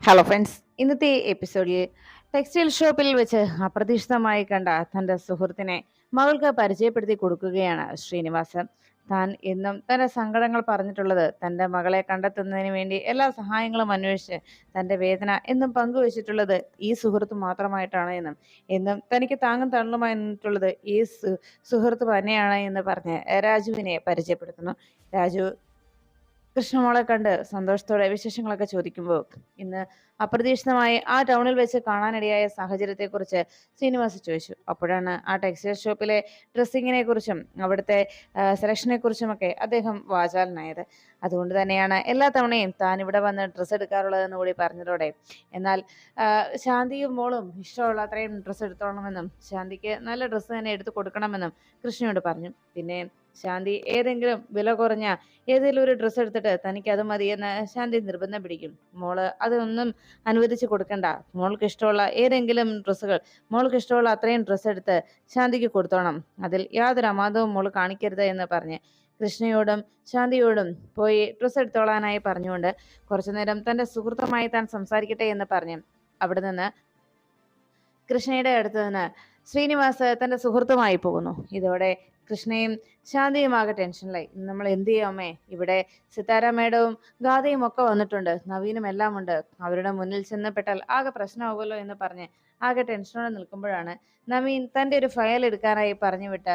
Hello friends, ഇന്നത്തെ എപ്പിസോഡിൽ textile ഷോപ്പിൽ വെച്ച് അപ്രതീക്ഷിതമായി കണ്ട തന്റെ സുഹൃത്തിനെ മകൾക്ക് പരിചയപ്പെടുത്തി കൊടുക്കുകയാണ് ശ്രീനിവാസൻ. താൻ എന്നും തന്റെ സങ്കടങ്ങൾ പറഞ്ഞിട്ടുള്ളത് തന്റെ മകളെ കണ്ടെത്തുന്നതിന് വേണ്ടി എല്ലാ സഹായങ്ങളും അന്വേഷിച്ച് തന്റെ വേദന എന്നും പങ്കുവച്ചിട്ടുള്ളത് ഈ സുഹൃത്ത് മാത്രമായിട്ടാണ് എന്നും എന്നും തനിക്ക് താങ്ങും തണലുമായി നിന്നിട്ടുള്ളത് ഈ സുഹൃത്ത് തന്നെയാണ് എന്ന് പറഞ്ഞ് രാജുവിനെ പരിചയപ്പെടുത്തുന്നു. രാജു കൃഷ്ണമോളെ കണ്ട് സന്തോഷത്തോടെ വിശേഷങ്ങളൊക്കെ ചോദിക്കുമ്പോൾ ഇന്ന് അപ്രതീക്ഷിതമായി ആ ടൗണിൽ വെച്ച് കാണാനിടയായ സാഹചര്യത്തെക്കുറിച്ച് ശ്രീനിവാസ് ചോദിച്ചു. അപ്പോഴാണ് ആ ടെക്സ്റ്റൈൽ ഷോപ്പിലെ ഡ്രസ്സിങ്ങിനെ കുറിച്ചും അവിടുത്തെ സെലക്ഷനെ കുറിച്ചുമൊക്കെ അദ്ദേഹം വാചാലനായത്. അതുകൊണ്ട് തന്നെയാണ് എല്ലാ തവണയും താൻ ഇവിടെ വന്ന് ഡ്രസ്സ് എടുക്കാറുള്ളതെന്ന് കൂടി പറഞ്ഞതോടെ എന്നാൽ ശാന്തിയും മോളും ഇഷ്ടമുള്ള അത്രയും ഡ്രസ്സ് എടുത്തോളണമെന്നും ശാന്തിക്ക് നല്ല ഡ്രസ്സ് തന്നെ എടുത്തു കൊടുക്കണമെന്നും കൃഷ്ണയോട് പറഞ്ഞു. പിന്നെ ശാന്തി ഏതെങ്കിലും വില കുറഞ്ഞ ഏതെങ്കിലും ഒരു ഡ്രസ്സ് എടുത്തിട്ട് തനിക്ക് അത് മതിയെന്ന് ശാന്തി നിർബന്ധം പിടിക്കും. മോള് അതൊന്നും അനുവദിച്ചു കൊടുക്കണ്ട. മോൾക്ക് ഇഷ്ടമുള്ള ഏതെങ്കിലും ഡ്രസ്സുകൾ, മോൾക്ക് ഇഷ്ടമുള്ള അത്രയും ഡ്രസ്സ് എടുത്ത് ശാന്തിക്ക് കൊടുത്തോണം. അതിൽ യാതൊരു അമാദവും മോള് കാണിക്കരുത് എന്ന് പറഞ്ഞ് കൃഷ്ണയോടും ശാന്തിയോടും പോയി ഡ്രസ്സ് എടുത്തോളാനായി പറഞ്ഞുകൊണ്ട് കുറച്ചു നേരം തന്റെ സുഹൃത്തുമായി താൻ സംസാരിക്കട്ടെ എന്ന് പറഞ്ഞ് അവിടെ നിന്ന് കൃഷ്ണയുടെ അടുത്ത് നിന്ന് ശ്രീനിവാസ് തന്റെ സുഹൃത്തുമായി പോകുന്നു. ഇതോടെ കൃഷ്ണയും ശാന്തിയും ആകെ ടെൻഷനിലായി. നമ്മൾ എന്ത് ചെയ്യും അമ്മേ? ഇവിടെ സിതാര മേഡവും ഗാഥയും ഒക്കെ വന്നിട്ടുണ്ട്, നവീനും എല്ലാം ഉണ്ട്. അവരുടെ മുന്നിൽ ചെന്നപ്പെട്ടാൽ ആകെ പ്രശ്നമാകുമല്ലോ എന്ന് പറഞ്ഞ് ആകെ ടെൻഷനോടെ നിൽക്കുമ്പോഴാണ് നവീൻ തന്റെ ഒരു ഫയൽ എടുക്കാനായി പറഞ്ഞു വിട്ട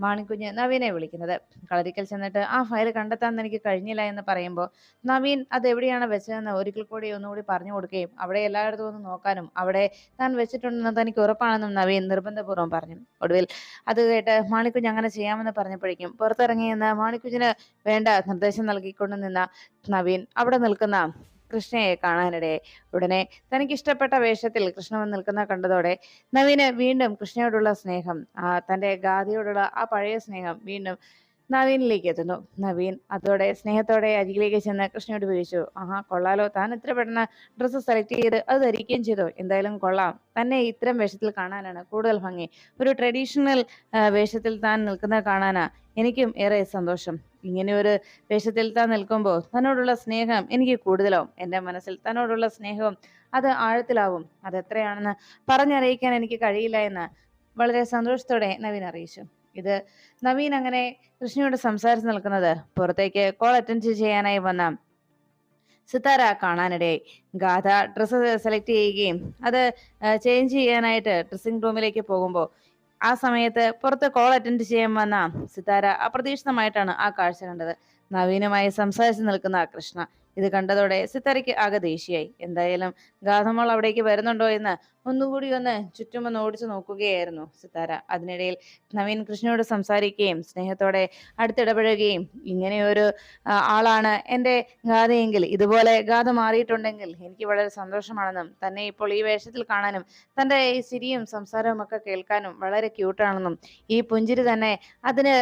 മാണിക്കുഞ്ഞ് നവീനെ വിളിക്കുന്നത്. കളരിക്കൽ ചെന്നിട്ട് ആ ഫയൽ കണ്ടെത്താൻ എനിക്ക് കഴിഞ്ഞില്ല എന്ന് പറയുമ്പോൾ നവീൻ അത് എവിടെയാണ് വെച്ചതെന്ന് ഒരിക്കൽ കൂടി ഒന്നുകൂടി പറഞ്ഞു കൊടുക്കുകയും അവിടെ എല്ലായിടത്തും ഒന്ന് നോക്കാനും അവിടെ താൻ വെച്ചിട്ടുണ്ടെന്ന് തനിക്ക് ഉറപ്പാണെന്നും നവീൻ നിർബന്ധപൂർവ്വം പറഞ്ഞു. ഒടുവിൽ അത് കേട്ട് മാണിക്കുഞ്ഞ് അങ്ങനെ ചെയ്യാമെന്ന് പറഞ്ഞപ്പോഴേക്കും പുറത്തിറങ്ങിയെന്ന് മാണിക്കുഞ്ഞിന് വേണ്ട നിർദ്ദേശം നൽകിക്കൊണ്ട് നിന്ന നവീൻ അവിടെ നിൽക്കുന്ന കൃഷ്ണയെ കാണാനിടയായി. ഉടനെ തനിക്ക് ഇഷ്ടപ്പെട്ട വേഷത്തിൽ കൃഷ്ണ വന്ന് നിൽക്കുന്ന കണ്ടതോടെ നവീന് വീണ്ടും കൃഷ്ണയോടുള്ള സ്നേഹം, തന്റെ ഗാഥയോടുള്ള ആ പഴയ സ്നേഹം വീണ്ടും നവീനിലേക്ക് എത്തുന്നു. നവീൻ അതോടെ സ്നേഹത്തോടെ അരികിലേക്ക് ചെന്ന് കൃഷ്ണയോട് ചോദിച്ചു, ആഹാ കൊള്ളാലോ, താൻ ഇത്ര പെട്ടെന്ന് ഡ്രസ്സ് സെലക്ട് ചെയ്ത് അത് ധരിക്കുകയും ചെയ്തു. എന്തായാലും കൊള്ളാം, തന്നെ ഇത്തരം വേഷത്തിൽ കാണാനാണ് കൂടുതൽ ഭംഗി. ഒരു ട്രഡീഷണൽ വേഷത്തിൽ താൻ നിൽക്കുന്നത് കാണാനാ എനിക്കും ഏറെ സന്തോഷം. ഇങ്ങനെ ഒരു വേഷത്തിൽ താൻ നിൽക്കുമ്പോൾ തന്നോടുള്ള സ്നേഹം എനിക്ക് കൂടുതലാവും. എൻ്റെ മനസ്സിൽ തന്നോടുള്ള സ്നേഹവും അത് ആഴത്തിലാവും. അതെത്രയാണെന്ന് പറഞ്ഞറിയിക്കാൻ എനിക്ക് കഴിയില്ല എന്ന് വളരെ സന്തോഷത്തോടെ നവീൻ അറിയിച്ചു. ഇത് നവീൻ അങ്ങനെ കൃഷ്ണയോട് സംസാരിച്ച് നിൽക്കുന്നത് പുറത്തേക്ക് കോൾ അറ്റൻഡ് ചെയ്യാനായി വന്ന സിതാര കാണാനിടയായി. ഗാഥ ഡ്രസ്സ് സെലക്ട് ചെയ്യുകയും അത് ചേഞ്ച് ചെയ്യാനായിട്ട് ഡ്രസ്സിംഗ് റൂമിലേക്ക് പോകുമ്പോൾ ആ സമയത്ത് പുറത്ത് കോൾ അറ്റൻഡ് ചെയ്യാൻ വന്ന സിതാര അപ്രതീക്ഷിതമായിട്ടാണ് ആ കാഴ്ച കണ്ടത്. നവീനുമായി സംസാരിച്ച് നിൽക്കുന്ന കൃഷ്ണ ഇത് കണ്ടതോടെ സിതാരയ്ക്ക് ആകെ ദേഷ്യയായി. എന്തായാലും ഗാഥമോൾ അവിടേക്ക് വരുന്നുണ്ടോ എന്ന് ഒന്നുകൂടി ഒന്ന് ചുറ്റുമൊന്ന് ഓടിച്ചു നോക്കുകയായിരുന്നു സിതാര. അതിനിടയിൽ നവീൻ കൃഷ്ണയോട് സംസാരിക്കുകയും സ്നേഹത്തോടെ അടുത്തിടപഴകുകയും ഇങ്ങനെയൊരു ആളാണ് എൻ്റെ ഗാഥയെങ്കിൽ, ഇതുപോലെ ഗാഥ മാറിയിട്ടുണ്ടെങ്കിൽ എനിക്ക് വളരെ സന്തോഷമാണെന്നും തന്നെ ഇപ്പോൾ ഈ വേഷത്തിൽ കാണാനും തൻ്റെ ഈ ചിരിയും സംസാരവും ഒക്കെ കേൾക്കാനും വളരെ ക്യൂട്ടാണെന്നും ഈ പുഞ്ചിരി തന്നെ അതിന്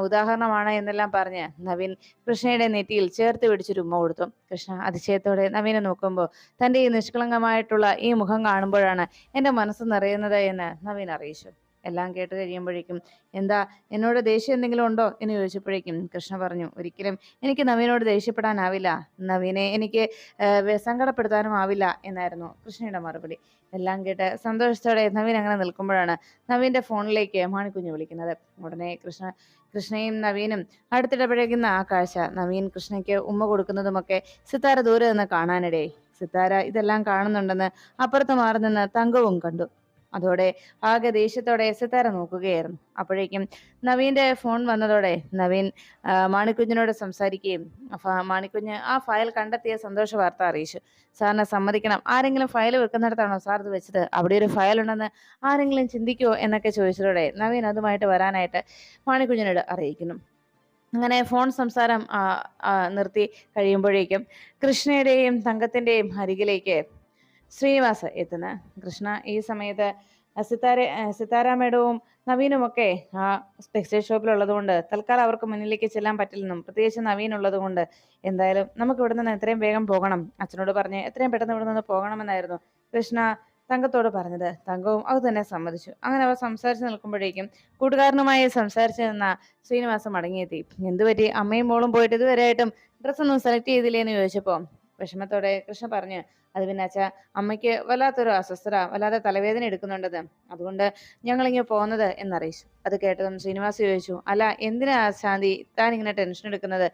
ഉദാഹരണമാണ് എന്നെല്ലാം പറഞ്ഞ് നവീൻ കൃഷ്ണയുടെ നെറ്റിയിൽ ചേർത്ത് പിടിച്ചൊരു ഉമ്മ കൊടുത്തു. കൃഷ്ണ അതിശയത്തോടെ നവീനെ നോക്കുമ്പോൾ തൻ്റെ ഈ നിഷ്കളങ്കമായിട്ടുള്ള ഈ മുഖം കാണുമ്പോഴാണ് എൻ്റെ മനസ്സ് നിറയുന്നത് എന്ന് നവീൻ അറിയിച്ചു. എല്ലാം കേട്ട് കഴിയുമ്പോഴേക്കും എന്താ എന്നോട് ദേഷ്യം എന്തെങ്കിലും ഉണ്ടോ എന്ന് ചോദിച്ചപ്പോഴേക്കും കൃഷ്ണ പറഞ്ഞു, ഒരിക്കലും എനിക്ക് നവീനോട് ദേഷ്യപ്പെടാനാവില്ല, നവീനെ എനിക്ക് സങ്കടപ്പെടുത്താനും ആവില്ല എന്നായിരുന്നു കൃഷ്ണയുടെ മറുപടി. എല്ലാം കേട്ട് സന്തോഷത്തോടെ നവീൻ അങ്ങനെ നിൽക്കുമ്പോഴാണ് നവീന്റെ ഫോണിലേക്ക് മാണിക്കുഞ്ഞ് വിളിക്കുന്നത്. ഉടനെ കൃഷ്ണയും നവീനും അടുത്തിടപഴകുന്ന ആ കാഴ്ച, നവീൻ കൃഷ്ണയ്ക്ക് ഉമ്മ കൊടുക്കുന്നതുമൊക്കെ സിത്താര ദൂരെ നിന്ന് കാണാനിടയായി. സിത്താര ഇതെല്ലാം കാണുന്നുണ്ടെന്ന് അപ്പുറത്ത് മാറി നിന്ന് തങ്കവും കണ്ടു. അതോടെ ആകെ ദേഷ്യത്തോടെ സിത്താര നോക്കുകയായിരുന്നു. അപ്പോഴേക്കും നവീന്റെ ഫോൺ വന്നതോടെ നവീൻ മാണിക്കുഞ്ഞിനോട് സംസാരിക്കുകയും മാണിക്കുഞ്ഞ് ആ ഫയൽ കണ്ടെത്തിയ സന്തോഷ വാർത്ത അറിയിച്ചു. സാറിനെ സമ്മതിക്കണം, ആരെങ്കിലും ഫയൽ വെക്കുന്നിടത്താണോ സാർ ഇത് വെച്ചത്? അവിടെ ഒരു ഫയൽ ഉണ്ടെന്ന് ആരെങ്കിലും ചിന്തിക്കുമോ എന്നൊക്കെ ചോദിച്ചതോടെ നവീൻ അതുമായിട്ട് വരാനായിട്ട് മാണിക്കുഞ്ഞിനോട് അറിയിക്കുന്നു. അങ്ങനെ ഫോൺ സംസാരം നിർത്തി കഴിയുമ്പോഴേക്കും കൃഷ്ണയുടെയും തങ്കത്തിന്റെയും അരികിലേക്ക് ശ്രീനിവാസ് എത്തുന്ന കൃഷ്ണ ഈ സമയത്ത് സിതാര മേഡവും നവീനുമൊക്കെ ആ ടെക്സ്റ്റൈൽ ഷോപ്പിലുള്ളത് കൊണ്ട് തൽക്കാലം അവർക്ക് മുന്നിലേക്ക് ചെല്ലാൻ പറ്റില്ലെന്നും പ്രത്യേകിച്ച് നവീൻ ഉള്ളത് കൊണ്ട് എന്തായാലും നമുക്ക് ഇവിടെ നിന്ന് എത്രയും വേഗം പോകണം, അച്ഛനോട് പറഞ്ഞ് എത്രയും പെട്ടെന്ന് ഇവിടെ നിന്ന് പോകണമെന്നായിരുന്നു കൃഷ്ണ തങ്കത്തോട് പറഞ്ഞത്. തങ്കവും അത് തന്നെ സമ്മതിച്ചു. അങ്ങനെ അവർ സംസാരിച്ച് നിൽക്കുമ്പോഴേക്കും കൂട്ടുകാരനുമായി സംസാരിച്ചു നിന്ന ശ്രീനിവാസം മടങ്ങിയെത്തി. എന്തുപറ്റി, അമ്മയും മോളും പോയിട്ട് ഇതുവരെയായിട്ടും ഡ്രസ്സൊന്നും സെലക്ട് ചെയ്തില്ലേ എന്ന് ചോദിച്ചപ്പോൾ വിഷമത്തോടെ കൃഷ്ണ പറഞ്ഞു, അത് പിന്നെ അച്ഛാ, അമ്മയ്ക്ക് വല്ലാത്തൊരു അസ്വസ്ഥത, വല്ലാതെ തലവേദന എടുക്കുന്നുണ്ടത്, അതുകൊണ്ട് ഞങ്ങളിങ്ങനെ പോകുന്നത് എന്നറിയിച്ചു. അത് കേട്ടതും ശ്രീനിവാസ് ചോദിച്ചു, അല്ല എന്തിനാ ശാന്തി താൻ ഇങ്ങനെ ടെൻഷൻ എടുക്കുന്നത്?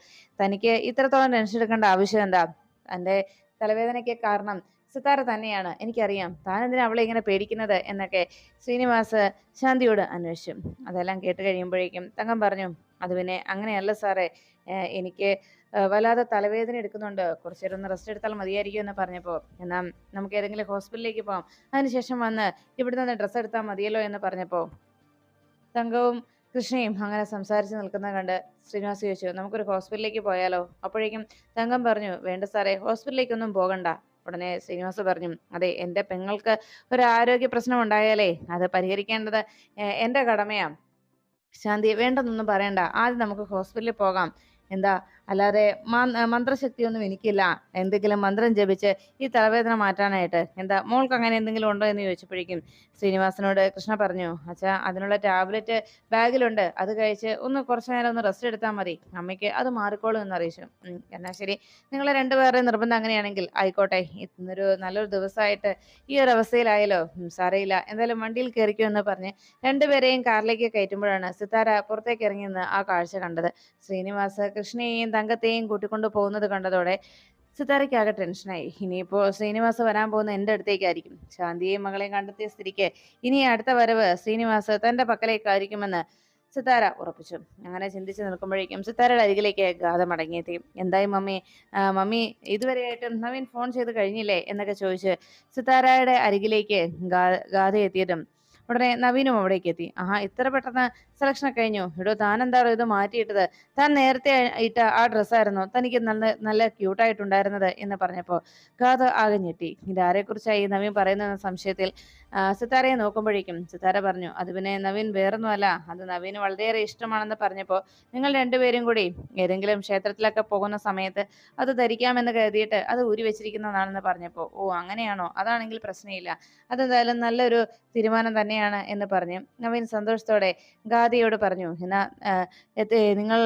തനിക്ക് ഇത്രത്തോളം ടെൻഷൻ എടുക്കേണ്ട ആവശ്യം എന്താ? തന്റെ തലവേദനയ്ക്ക് കാരണം സിത്താര തന്നെയാണ്, എനിക്കറിയാം. താൻ എന്തിനാ അവളെ ഇങ്ങനെ പേടിക്കുന്നത് എന്നൊക്കെ ശ്രീനിവാസ് ശാന്തിയോട് അന്വേഷിച്ചു. അതെല്ലാം കേട്ട് കഴിയുമ്പോഴേക്കും തങ്കം പറഞ്ഞു, അത് പിന്നെ അങ്ങനെയല്ല സാറേ, എനിക്ക് വല്ലാതെ തലവേദന എടുക്കുന്നുണ്ട്, കുറച്ചു നേരം ഒന്ന് റെസ്റ്റ് എടുത്താൽ മതിയായിരിക്കും എന്ന് പറഞ്ഞപ്പോൾ, എന്നാൽ നമുക്ക് ഏതെങ്കിലും ഹോസ്പിറ്റലിലേക്ക് പോകാം, അതിനുശേഷം വന്ന് ഇവിടെ നിന്ന് ഡ്രസ്സ് എടുത്താൽ മതിയല്ലോ എന്ന് പറഞ്ഞപ്പോൾ തങ്കവും കൃഷ്ണയും അങ്ങനെ സംസാരിച്ച് നിൽക്കുന്നത് കണ്ട് ശ്രീനിവാസ് ചോദിച്ചു, നമുക്കൊരു ഹോസ്പിറ്റലിലേക്ക് പോയാലോ? അപ്പോഴേക്കും തങ്കം പറഞ്ഞു, വേണ്ട സാറേ, ഹോസ്പിറ്റലിലേക്കൊന്നും പോകണ്ട. ഉടനെ ശ്രീനിവാസ് പറഞ്ഞു, അതെ, എൻ്റെ പെങ്ങൾക്ക് ഒരു ആരോഗ്യ പ്രശ്നം ഉണ്ടായാലേ അത് പരിഹരിക്കേണ്ടത് എൻ്റെ കടമയാ. ശാന്തി, വേണ്ടെന്നൊന്നും പറയണ്ട, ആദ്യം നമുക്ക് ഹോസ്പിറ്റലിൽ പോകാം. എന്താ, അല്ലാതെ മന്ത്രശക്തിയൊന്നും എനിക്കില്ല എന്തെങ്കിലും മന്ത്രം ജപിച്ച് ഈ തലവേദന മാറ്റാനായിട്ട്. എന്താ, മോൾക്ക് അങ്ങനെ എന്തെങ്കിലും ഉണ്ടോ എന്ന് ചോദിച്ചപ്പോഴേക്കും ശ്രീനിവാസനോട് കൃഷ്ണ പറഞ്ഞു, അച്ഛാ, അതിനുള്ള ടാബ്ലറ്റ് ബാഗിലുണ്ട്, അത് കഴിച്ച് കുറച്ചു നേരം ഒന്ന് റെസ്റ്റ് എടുത്താൽ മതി, അമ്മയ്ക്ക് അത് മാറിക്കോളും എന്ന് അറിയിച്ചു. എന്നാ ശരി, നിങ്ങളെ രണ്ടുപേരുടെ നിർബന്ധം അങ്ങനെയാണെങ്കിൽ ആയിക്കോട്ടെ, ഇന്നൊരു നല്ലൊരു ദിവസമായിട്ട് ഈ ഒരു അവസ്ഥയിലായല്ലോ, സാരയില്ല, എന്തായാലും വണ്ടിയിൽ കയറിക്കോ എന്ന് പറഞ്ഞ് രണ്ടുപേരെയും കാറിലേക്ക് കയറ്റുമ്പോഴാണ് സിത്താര പുറത്തേക്ക് ഇറങ്ങി നിന്ന് ആ കാഴ്ച കണ്ടത്. ശ്രീനിവാസ് കൃഷ്ണയെയും തങ്കത്തെയും കൂട്ടിക്കൊണ്ടു പോകുന്നത് കണ്ടതോടെ സിത്താരയ്ക്കാകെ ടെൻഷനായി. ഇനിയിപ്പോ ശ്രീനിവാസ് വരാൻ പോകുന്ന എൻ്റെ അടുത്തേക്കായിരിക്കും. ശാന്തിയെയും മകളെയും കണ്ടെത്തിയ സ്ഥിതിക്ക് ഇനി അടുത്ത വരവ് ശ്രീനിവാസ് തന്റെ പക്കലേക്കായിരിക്കുമെന്ന് സിത്താര ഉറപ്പിച്ചു. അങ്ങനെ ചിന്തിച്ച് നിൽക്കുമ്പോഴേക്കും സിത്താരയുടെ അരികിലേക്ക് ഗാഥ മടങ്ങിയെത്തി. എന്തായി മമ്മി? മമ്മി ഇതുവരെയായിട്ടും നവീൻ ഫോൺ ചെയ്ത് കഴിഞ്ഞില്ലേ എന്നൊക്കെ ചോദിച്ച് സിത്താരയുടെ അരികിലേക്ക് ഗാഥ എത്തിയതും ഉടനെ നവീനും അവിടേക്ക് എത്തി. ആഹാ, ഇത്ര പെട്ടെന്ന് സെലക്ഷൻ കഴിഞ്ഞു? എടോ, താൻ എന്താണോ ഇത് മാറ്റിയിട്ടത്? താൻ നേരത്തെ ഇട്ട ആ ഡ്രസ്സായിരുന്നോ തനിക്ക് നല്ല നല്ല ക്യൂട്ടായിട്ടുണ്ടായിരുന്നത് എന്ന് പറഞ്ഞപ്പോൾ ഗാഥ ആകെ ഞെട്ടി. ഇതാരെക്കുറിച്ചായി നവീൻ പറയുന്ന സംശയത്തിൽ സിത്താരയെ നോക്കുമ്പോഴേക്കും സിത്താര പറഞ്ഞു, അത് പിന്നെ നവീൻ വേറൊന്നുമല്ല, അത് നവീന് വളരെയേറെ ഇഷ്ടമാണെന്ന് പറഞ്ഞപ്പോൾ നിങ്ങൾ രണ്ടുപേരും കൂടി ഏതെങ്കിലും ക്ഷേത്രത്തിലൊക്കെ പോകുന്ന സമയത്ത് അത് ധരിക്കാമെന്ന് കരുതിയിട്ട് അത് ഊരി വെച്ചിരിക്കുന്നതാണെന്ന് പറഞ്ഞപ്പോൾ, ഓ അങ്ങനെയാണോ? അതാണെങ്കിൽ പ്രശ്നമില്ല, അതെന്തായാലും നല്ലൊരു തീരുമാനം തന്നെയാണ് എന്ന് പറഞ്ഞ് നവീൻ സന്തോഷത്തോടെ ഗാദിയോട് പറഞ്ഞു, എന്നാ നിങ്ങൾ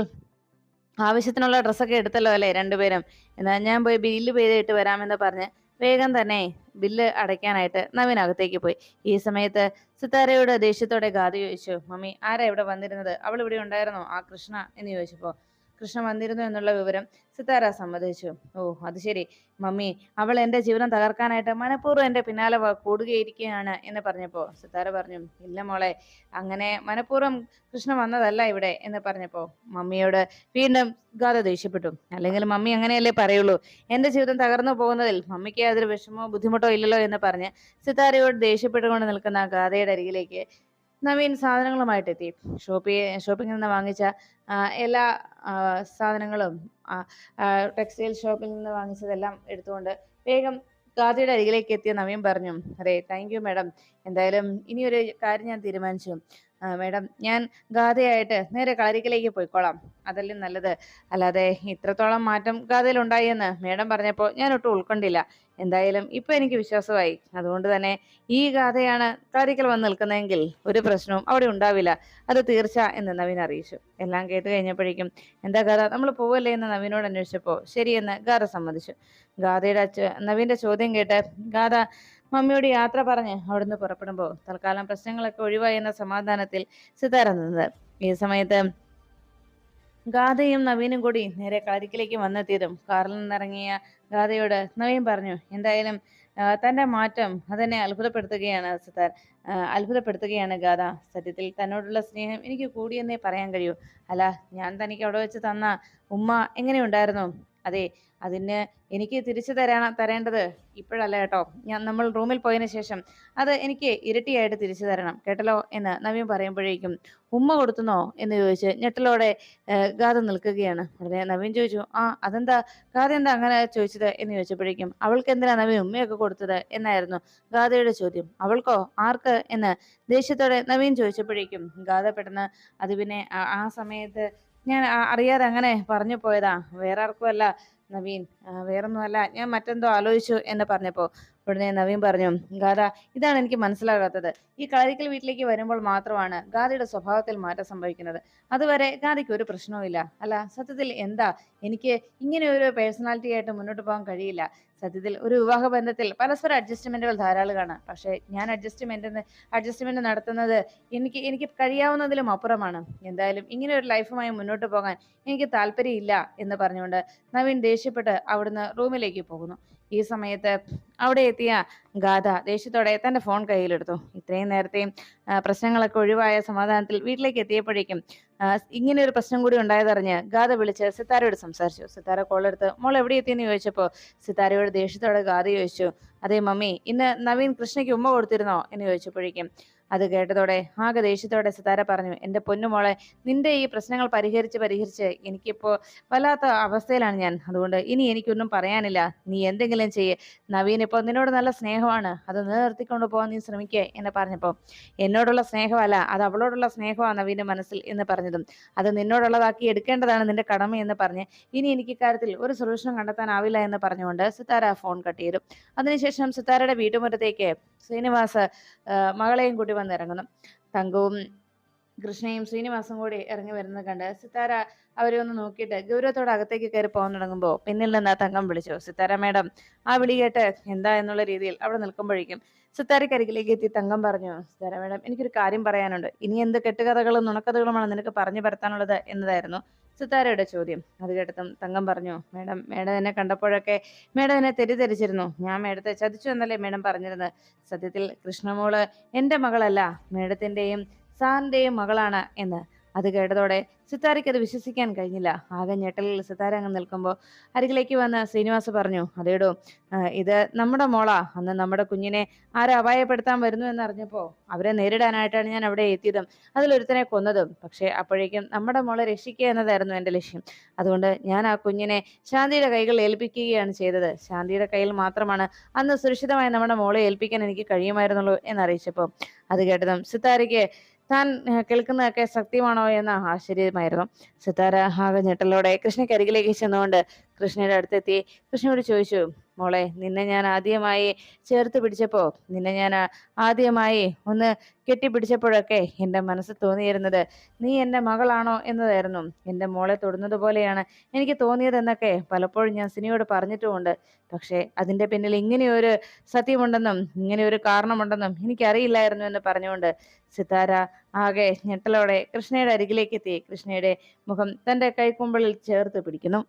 ആവശ്യത്തിനുള്ള ഡ്രസ്സൊക്കെ എടുത്തല്ലോ അല്ലേ രണ്ടുപേരും? എന്നാ ഞാൻ പോയി ബില്ല് പേ ചെയ്തിട്ട് വരാമെന്ന് പറഞ്ഞ് വേഗം തന്നെ ബില്ല് അടയ്ക്കാനായിട്ട് നവീൻ അകത്തേക്ക് പോയി. ഈ സമയത്ത് സിത്താരയോട് ദേഷ്യത്തോടെ ഗാദി ചോദിച്ചു, മമ്മി, ആരാ ഇവിടെ വന്നിരുന്നത്? അവൾ ഇവിടെ ഉണ്ടായിരുന്നോ, ആ കൃഷ്ണ എന്ന് ചോദിച്ചപ്പോൾ കൃഷ്ണ വന്നിരുന്നു എന്നുള്ള വിവരം സിത്താര സമ്മതിച്ചു. ഓ അത് ശരി മമ്മി, അവൾ എൻ്റെ ജീവിതം തകർക്കാനായിട്ട് മനഃപൂർവ്വം എൻ്റെ പിന്നാലെ കൂടുകയിരിക്കുകയാണ് എന്ന് പറഞ്ഞപ്പോൾ സിത്താര പറഞ്ഞു, ഇല്ല മോളെ, അങ്ങനെ മനഃപൂർവ്വം കൃഷ്ണ വന്നതല്ല ഇവിടെ എന്ന് പറഞ്ഞപ്പോൾ മമ്മിയോട് വീണ്ടും ഗാഥ ദേഷ്യപ്പെട്ടു. അല്ലെങ്കിൽ മമ്മി അങ്ങനെയല്ലേ പറയുള്ളൂ, എൻ്റെ ജീവിതം തകർന്നു പോകുന്നതിൽ മമ്മിക്ക് യാതൊരു വിഷമോ ബുദ്ധിമുട്ടോ ഇല്ലല്ലോ എന്ന് പറഞ്ഞ് സിത്താരയോട് ദേഷ്യപ്പെട്ടുകൊണ്ട് നിൽക്കുന്ന ഗാഥയുടെ അരികിലേക്ക് നവീൻ സാധനങ്ങളുമായിട്ട് എത്തി. ഷോപ്പിങ്ങിൽ നിന്ന് വാങ്ങിച്ച എല്ലാ സാധനങ്ങളും ടെക്സ്റ്റൈൽ ഷോപ്പിൽ നിന്ന് വാങ്ങിച്ചതെല്ലാം എടുത്തുകൊണ്ട് വേഗം ഗാദിയുടെ അരികിലേക്ക് എത്തിയ നവീൻ പറഞ്ഞു, അതെ താങ്ക് യു മാഡം, എന്തായാലും ഇനിയൊരു കാര്യം ഞാൻ തീരുമാനിച്ചു. മാഡം, ഞാൻ ഗാഥയായിട്ട് നേരെ കളരിക്കലേക്ക് പോയിക്കോളാം, അതല്ലേ നല്ലത്. അല്ലാതെ ഇത്രത്തോളം മാറ്റം ഗാഥയിൽ ഉണ്ടായി എന്ന് മേഡം പറഞ്ഞപ്പോൾ ഞാൻ ഒട്ടും ഉൾക്കൊണ്ടില്ല. എന്തായാലും ഇപ്പൊ എനിക്ക് വിശ്വാസമായി. അതുകൊണ്ട് തന്നെ ഈ ഗാഥയാണ് കളരിക്കൽ വന്ന് നിൽക്കുന്നതെങ്കിൽ ഒരു പ്രശ്നവും അവിടെ ഉണ്ടാവില്ല, അത് തീർച്ച എന്ന് നവീൻ അറിയിച്ചു. എല്ലാം കേട്ട് കഴിഞ്ഞപ്പോഴേക്കും എന്താ ഗാഥ, നമ്മൾ പോവല്ലേ എന്ന് നവീനോട് അന്വേഷിച്ചപ്പോൾ ശരിയെന്ന് ഗാഥ സമ്മതിച്ചു. നവീന്റെ ചോദ്യം കേട്ട് ഗാഥ മമ്മിയോട് യാത്ര പറഞ്ഞ് അവിടുന്ന് പുറപ്പെടുമ്പോൾ തൽക്കാലം പ്രശ്നങ്ങളൊക്കെ ഒഴിവായി എന്ന സമാധാനത്തിൽ സിതാര നിന്നത്. ഈ സമയത്ത് ഗാഥയും നവീനും കൂടി നേരെ കളരിക്കിലേക്ക് വന്നെത്തിയതും കാറിൽ നിന്നിറങ്ങിയ ഗാഥയോട് നവീൻ പറഞ്ഞു, എന്തായാലും തന്റെ മാറ്റം അതെന്നെ അത്ഭുതപ്പെടുത്തുകയാണ് സിതാർ, അത്ഭുതപ്പെടുത്തുകയാണ് ഗാഥ. സത്യത്തിൽ തന്നോടുള്ള സ്നേഹം എനിക്ക് കൂടിയെന്നേ പറയാൻ കഴിയൂ. അല്ല, ഞാൻ തനിക്ക് അവിടെ വെച്ച് തന്ന ഉമ്മ എങ്ങനെയുണ്ടായിരുന്നു? അതെ, അതിന് എനിക്ക് തിരിച്ചു തരേണ്ടത് ഇപ്പോഴല്ല കേട്ടോ, നമ്മൾ റൂമിൽ പോയതിനു ശേഷം അത് എനിക്ക് ഇരട്ടിയായിട്ട് തിരിച്ചു തരണം കേട്ടല്ലോ എന്ന് നവീൻ പറയുമ്പോഴേക്കും ഉമ്മ കൊടുത്തുന്നോ എന്ന് ചോദിച്ച് ഞെട്ടലോടെ ഗാഥ നിൽക്കുകയാണ്. ഉടനെ നവീൻ ചോദിച്ചു, അതെന്താ ഗാഥ എന്താ അങ്ങനെ ചോദിച്ചത് എന്ന് ചോദിച്ചപ്പോഴേക്കും അവൾക്ക് എന്തിനാ നവീൻ ഉമ്മയൊക്കെ കൊടുത്തത് എന്നായിരുന്നു ഗാഥയുടെ ചോദ്യം. അവൾക്കോ? ആർക്ക് എന്ന് ദേഷ്യത്തോടെ നവീൻ ചോദിച്ചപ്പോഴേക്കും ഗാഥ പെട്ടെന്ന്, അത് പിന്നെ ആ സമയത്ത് ഞാൻ അറിയാതെ അങ്ങനെ പറഞ്ഞു പോയതാ, വേറെ ആർക്കും അല്ല, നവീൻ വേറൊന്നുമല്ല, ഞാൻ മറ്റെന്തോ ആലോചിച്ചു എന്ന് പറഞ്ഞപ്പോ ഉടനെ നവീൻ പറഞ്ഞു, ഗാഥ, ഇതാണ് എനിക്ക് മനസ്സിലാകാത്തത്. ഈ കളരിക്കൽ വീട്ടിലേക്ക് വരുമ്പോൾ മാത്രമാണ് ഗാഥയുടെ സ്വഭാവത്തിൽ മാറ്റം സംഭവിക്കുന്നത്. അതുവരെ ഗാഥയ്ക്ക് ഒരു പ്രശ്നവുമില്ല. അല്ല, സത്യത്തിൽ എന്താ, എനിക്ക് ഇങ്ങനെ ഒരു പേഴ്സണാലിറ്റി ആയിട്ട് മുന്നോട്ട് പോകാൻ കഴിയില്ല. സത്യത്തിൽ ഒരു വിവാഹ ബന്ധത്തിൽ പരസ്പര അഡ്ജസ്റ്റ്മെന്റുകൾ ധാരാളം കാണാം. പക്ഷേ ഞാൻ അഡ്ജസ്റ്റ്മെന്റ് നടത്തുന്നത് എനിക്ക് കഴിയാവുന്നതിലും അപ്പുറമാണ്. എന്തായാലും ഇങ്ങനെ ഒരു ലൈഫുമായി മുന്നോട്ട് പോകാൻ എനിക്ക് താല്പര്യമില്ല എന്ന് പറഞ്ഞുകൊണ്ട് നവീൻ ദേഷ്യപ്പെട്ട് അവിടുന്ന് റൂമിലേക്ക് പോകുന്നു. ഈ സമയത്ത് അവിടെ എത്തിയ ഗാഥ ദേഷ്യത്തോടെ തന്റെ ഫോൺ കയ്യിലെടുത്തു. ഇത്രയും നേരത്തെയും പ്രശ്നങ്ങളൊക്കെ ഒഴിവായ സമാധാനത്തിൽ വീട്ടിലേക്ക് എത്തിയപ്പോഴേക്കും ഇങ്ങനെ ഒരു പ്രശ്നം കൂടി ഉണ്ടായതറിഞ്ഞ് ഗാഥ വിളിച്ച് സിത്താരയോട് സംസാരിച്ചു. സിത്താര കോളെടുത്ത് മോൾ എവിടെ എത്തിയെന്ന് ചോദിച്ചപ്പോൾ സിത്താരയോട് ദേഷ്യത്തോടെ ഗാഥ ചോദിച്ചു, അതെ മമ്മി, ഇന്ന് നവീൻ കൃഷ്ണയ്ക്ക് ഉമ്മ കൊടുത്തിരുന്നോ എന്ന് ചോദിച്ചപ്പോഴേക്കും അത് കേട്ടതോടെ ആകെ ദേഷ്യത്തോടെ സിതാര പറഞ്ഞു, എന്റെ പൊന്നുമോളെ, നിന്റെ ഈ പ്രശ്നങ്ങൾ പരിഹരിച്ച് എനിക്കിപ്പോ വല്ലാത്ത അവസ്ഥയിലാണ് ഞാൻ. അതുകൊണ്ട് ഇനി എനിക്കൊന്നും പറയാനില്ല. നീ എന്തെങ്കിലും ചെയ്യ്. നവീൻ ഇപ്പോൾ നിന്നോട് നല്ല സ്നേഹമാണ്, അത് നിലനിർത്തിക്കൊണ്ട് പോകാൻ നീ ശ്രമിക്കേ എന്ന് പറഞ്ഞപ്പോൾ, എന്നോടുള്ള സ്നേഹമല്ല, അത് അവളോടുള്ള സ്നേഹമാണ് നവീന്റെ മനസ്സിൽ എന്ന് പറഞ്ഞതും, അത് നിന്നോടുള്ളതാക്കി എടുക്കേണ്ടതാണ് നിന്റെ കടമ എന്ന് പറഞ്ഞ് ഇനി എനിക്ക് ഇക്കാര്യത്തിൽ ഒരു സൊല്യൂഷൻ കണ്ടെത്താനാവില്ല എന്ന് പറഞ്ഞുകൊണ്ട് സിതാര ഫോൺ കട്ട് ചെയ്തു. അതിനുശേഷം സിതാരയുടെ വീട്ടുമുറ്റത്തേക്ക് ശ്രീനിവാസ് മകളെയും കൂട്ടി വന്നിറങ്ങുന്നു. തങ്കവും കൃഷ്ണയും ശ്രീനിവാസും കൂടി ഇറങ്ങി വരുന്നത് കണ്ട് സിത്താര അവരെ ഒന്ന് നോക്കിയിട്ട് ഗൗരവത്തോടെ അകത്തേക്ക് കയറി പോകാൻ തുടങ്ങുമ്പോൾ പിന്നിൽ നിന്ന് തങ്കം വിളിച്ചു, സിത്താര മേഡം. ആ വിളി കേട്ട് എന്താ എന്നുള്ള രീതിയിൽ അവിടെ നിൽക്കുമ്പോഴേക്കും സിത്താരക്കരികിലേക്ക് എത്തി തങ്കം പറഞ്ഞു, സിത്താര മേഡം, എനിക്കൊരു കാര്യം പറയാനുണ്ട്. ഇനി എന്ത് കെട്ടുകഥകളും നുണക്കഥകളുമാണ് നിനക്ക് പറഞ്ഞു പരത്താനുള്ളത് എന്നതായിരുന്നു സിത്താരയുടെ ചോദ്യം. അത് കേട്ടതും തങ്കം പറഞ്ഞു, മേഡം, മേഡം എന്നെ കണ്ടപ്പോഴൊക്കെ മേഡം എന്നെ തെറ്റിദ്ധരിച്ചിരുന്നു. ഞാൻ മേഡത്തെ ചതിച്ചു എന്നല്ലേ മേഡം പറഞ്ഞിരുന്നത്. സത്യത്തിൽ കൃഷ്ണമോള് എന്റെ മകളല്ല, മേഡത്തിന്റെയും സാറിന്റെയും മകളാണ് എന്ന്. അത് കേട്ടതോടെ സിത്താരയ്ക്ക് അത് വിശ്വസിക്കാൻ കഴിഞ്ഞില്ല. ആകെ ഞെട്ടലിൽ സിത്താര അങ്ങ് നിൽക്കുമ്പോൾ അരികിലേക്ക് വന്ന് ശ്രീനിവാസ് പറഞ്ഞു, അതേടോ, ഇത് നമ്മുടെ മോളാ. അന്ന് നമ്മുടെ കുഞ്ഞിനെ ആരെ അപായപ്പെടുത്താൻ വരുന്നു എന്നറിഞ്ഞപ്പോ അവരെ നേരിടാനായിട്ടാണ് ഞാൻ അവിടെ എത്തിയതും അതിലൊരുത്തനെ കൊന്നതും. പക്ഷെ അപ്പോഴേക്കും നമ്മുടെ മോളെ രക്ഷിക്കുക എന്നതായിരുന്നു എന്റെ ലക്ഷ്യം. അതുകൊണ്ട് ഞാൻ ആ കുഞ്ഞിനെ ശാന്തിയുടെ കൈകളിൽ ഏൽപ്പിക്കുകയാണ് ചെയ്തത്. ശാന്തിയുടെ കയ്യിൽ മാത്രമാണ് അന്ന് സുരക്ഷിതമായി നമ്മുടെ മോളെ ഏൽപ്പിക്കാൻ എനിക്ക് കഴിയുമായിരുന്നുള്ളൂ എന്നറിയിച്ചപ്പോൾ അത് കേട്ടതും സിത്താരയ്ക്ക് താൻ കേൾക്കുന്നതൊക്കെ സത്യമാണോ എന്ന ആശ്ചര്യമായിരുന്നു. സിത്താര ആകെ ഞെട്ടലോടെ കൃഷ്ണയ്ക്കരികിലേക്ക് ചെന്നുകൊണ്ട് കൃഷ്ണയുടെ അടുത്തെത്തി കൃഷ്ണയോട് ചോദിച്ചു, മോളെ, നിന്നെ ഞാൻ ആദ്യമായി ചേർത്ത് പിടിച്ചപ്പോ, നിന്നെ ഞാൻ ആദ്യമായി ഒന്ന് കെട്ടിപ്പിടിച്ചപ്പോഴൊക്കെ എൻ്റെ മനസ്സിൽ തോന്നിയിരുന്നത് നീ എൻ്റെ മകളാണോ എന്നതായിരുന്നു. എൻ്റെ മോളെ തൊടുന്നത് പോലെയാണ് എനിക്ക് തോന്നിയതെന്നൊക്കെ പലപ്പോഴും ഞാൻ സിനിയോട് പറഞ്ഞിട്ടുമുണ്ട്. പക്ഷേ അതിൻ്റെ പിന്നിൽ ഇങ്ങനെയൊരു സത്യമുണ്ടെന്നും ഇങ്ങനെയൊരു കാരണമുണ്ടെന്നും എനിക്കറിയില്ലായിരുന്നു എന്ന് പറഞ്ഞുകൊണ്ട് സിതാര ആകെ ഞെട്ടലോടെ കൃഷ്ണയുടെ അരികിലേക്ക് എത്തി കൃഷ്ണയുടെ മുഖം തന്റെ കൈക്കുമ്പിളിൽ ചേർത്ത് പിടിക്കുന്നു.